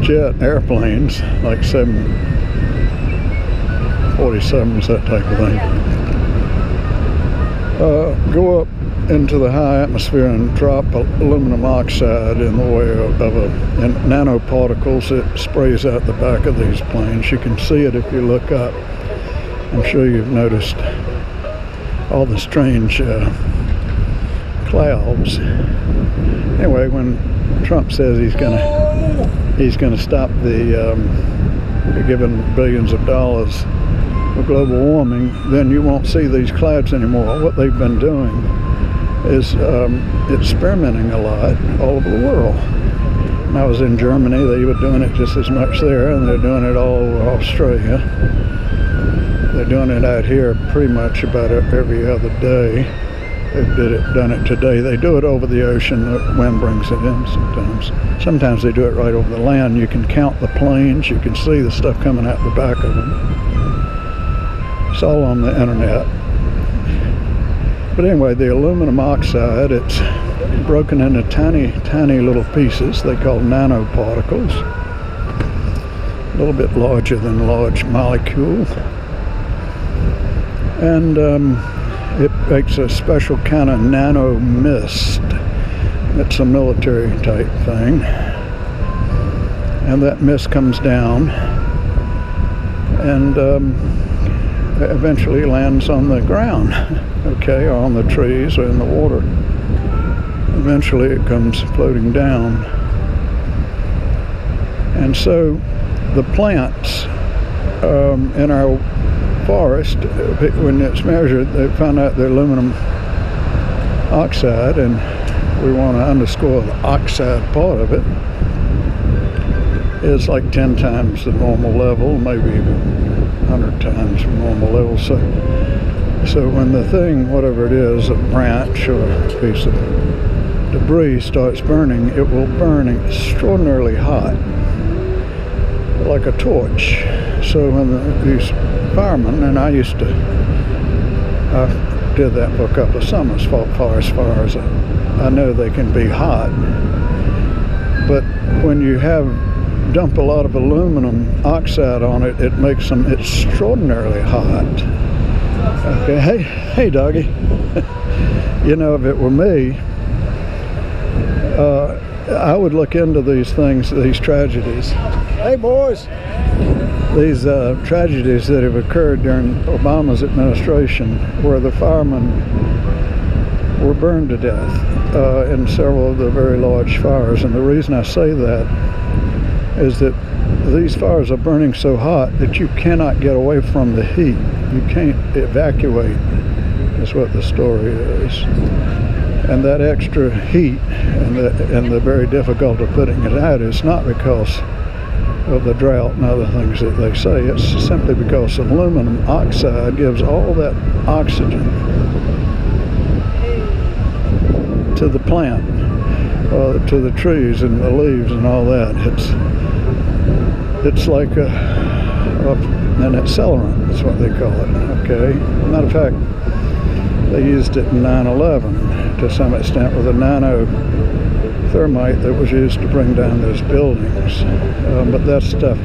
jet airplanes, like 747s, that type of thing, go up into the high atmosphere and drop aluminum oxide in the way of nanoparticles. It sprays out the back of these planes. You can see it if you look up. I'm sure you've noticed all the strange clouds. Anyway, when Trump says he's gonna stop the giving billions of dollars for global warming, then you won't see these clouds anymore. What they've been doing is experimenting a lot all over the world. When I was in Germany, they were doing it just as much there, and they're doing it all over Australia. They're doing it out here pretty much about every other day. They've done it today. They do it over the ocean. The wind brings it in sometimes. Sometimes they do it right over the land. You can count the planes. You can see the stuff coming out the back of them. It's all on the internet. But anyway, the aluminum oxide, it's broken into tiny, tiny little pieces they call nanoparticles. A little bit larger than a large molecule. And it makes a special kind of nano mist. It's a military type thing. And that mist comes down and eventually lands on the ground, okay, or on the trees or in the water. Eventually it comes floating down. And so the plants in our forest, when it's measured, they found out the aluminum oxide, and we want to underscore the oxide part of it, is like 10 times the normal level, maybe even 100 times the normal level. So when the thing, whatever it is, a branch or a piece of debris starts burning, it will burn extraordinarily hot, like a torch. So when these firemen, and I did that for a couple of summers, fought fires as I know they can be hot. But when you dump a lot of aluminum oxide on it, it makes them extraordinarily hot. Okay, hey doggy. You know, if it were me, I would look into these things, these tragedies. Hey boys! These tragedies that have occurred during Obama's administration, where the firemen were burned to death in several of the very large fires. And the reason I say that is that these fires are burning so hot that you cannot get away from the heat. You can't evacuate, is what the story is. And that extra heat and the very difficulty of putting it out is not because of the drought and other things that they say. It's simply because aluminum oxide gives all that oxygen to the plant, to the trees and the leaves and all that. It's like an accelerant, that's what they call it, okay? Matter of fact, they used it in 9/11 to some extent with a nanothermite that was used to bring down those buildings. But that's stuff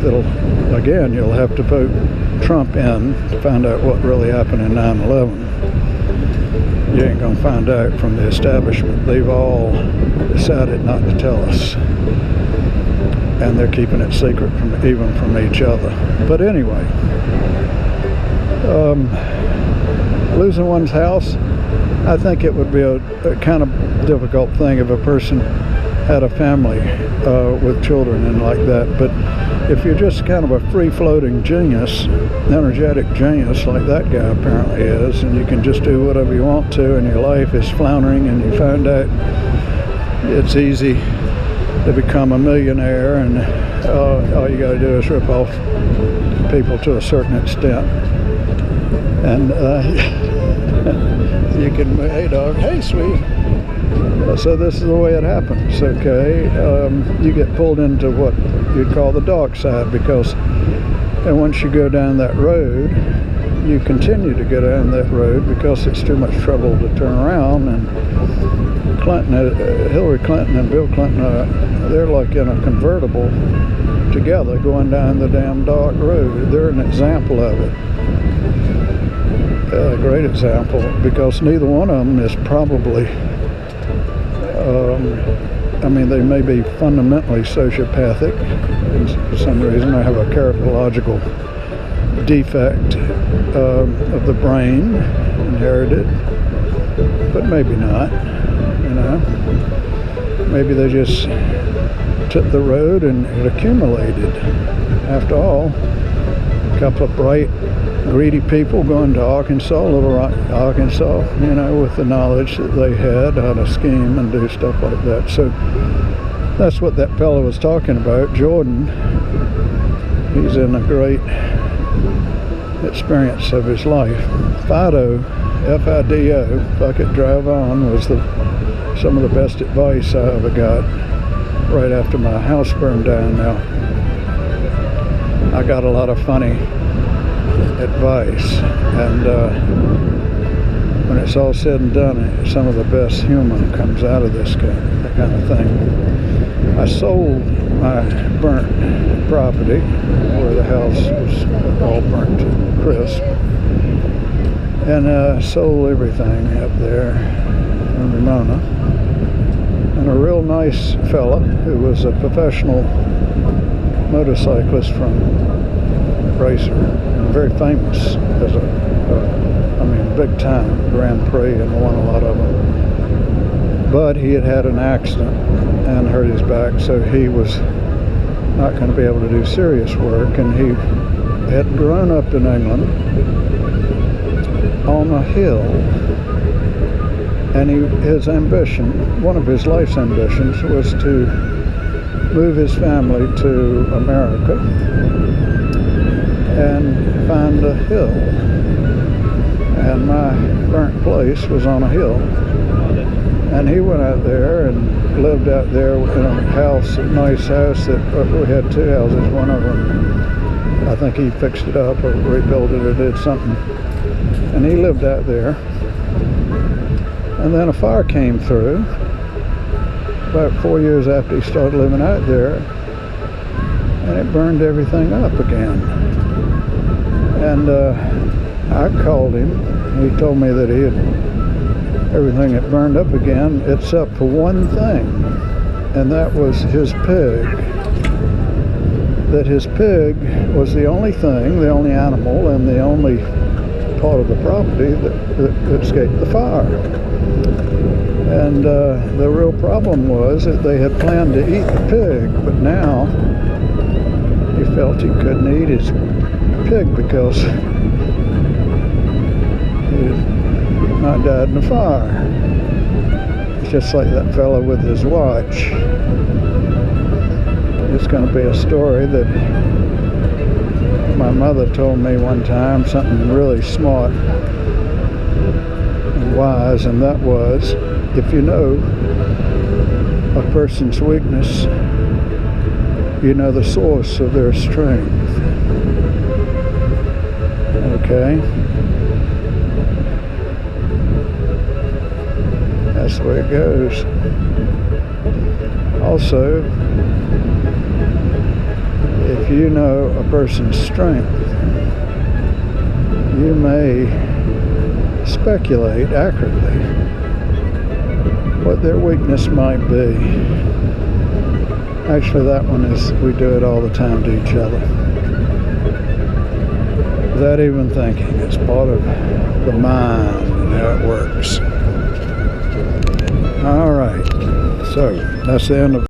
again, you'll have to vote Trump in to find out what really happened in 9/11. You ain't gonna find out from the establishment. They've all decided not to tell us. And they're keeping it secret even from each other. But anyway, losing one's house, I think it would be a kind of difficult thing if a person had a family with children and like that. But if you're just kind of a free-floating genius, energetic genius like that guy apparently is, and you can just do whatever you want to, and your life is floundering, and you find out it's easy to become a millionaire, and all you got to do is rip off people to a certain extent, and you can, hey dog, hey sweet. So this is the way it happens, okay? You get pulled into what you'd call the dark side, and once you go down that road, you continue to go down that road because it's too much trouble to turn around. And Hillary Clinton and Bill Clinton, they're like in a convertible together going down the damn dark road. They're an example of it. A great example, because neither one of them is probably, I mean, they may be fundamentally sociopathic for some reason, or have a characterological defect of the brain, inherited, but maybe not, you know. Maybe they just took the road and it accumulated. After all, a couple of bright, greedy people going to Arkansas, Little Rock, Arkansas, you know, with the knowledge that they had how to scheme and do stuff like that. So that's what that fellow was talking about, Jordan. He's in a great experience of his life. Fido, F-I-D-O, fuck it, drive on, was some of the best advice I ever got right after my house burned down. Now, I got a lot of funny advice, and when it's all said and done, some of the best humor comes out of this kind of thing. I sold my burnt property where the house was all burnt to crisp, and sold everything up there in Ramona. And a real nice fella who was a professional motorcyclist from racer, very famous as I mean, big time Grand Prix, and won a lot of them. But he had an accident and hurt his back, so he was not going to be able to do serious work. And he had grown up in England on a hill, and his ambition, one of his life's ambitions, was to move his family to America and find a hill. And my burnt place was on a hill. And he went out there and lived out there in a house, a nice house that we had two houses. One of them, I think he fixed it up or rebuilt it or did something. And he lived out there. And then a fire came through about 4 years after he started living out there, and it burned everything up again. And I called him. He told me that everything had burned up again except for one thing, and that was his pig. That his pig was the only thing, the only animal, and the only part of the property that escaped the fire. And the real problem was that they had planned to eat the pig, but now he felt he couldn't eat his pig because he had not died in the fire. It's just like that fellow with his watch. It's going to be a story that my mother told me one time, something really smart and wise, and that was, if you know a person's weakness, you know the source of their strength. Okay? That's the way it goes. Also, if you know a person's strength, you may speculate accurately what their weakness might be. Actually, that one is, we do it all the time to each other, without even thinking. It's part of the mind and how it works. All right, so that's the end of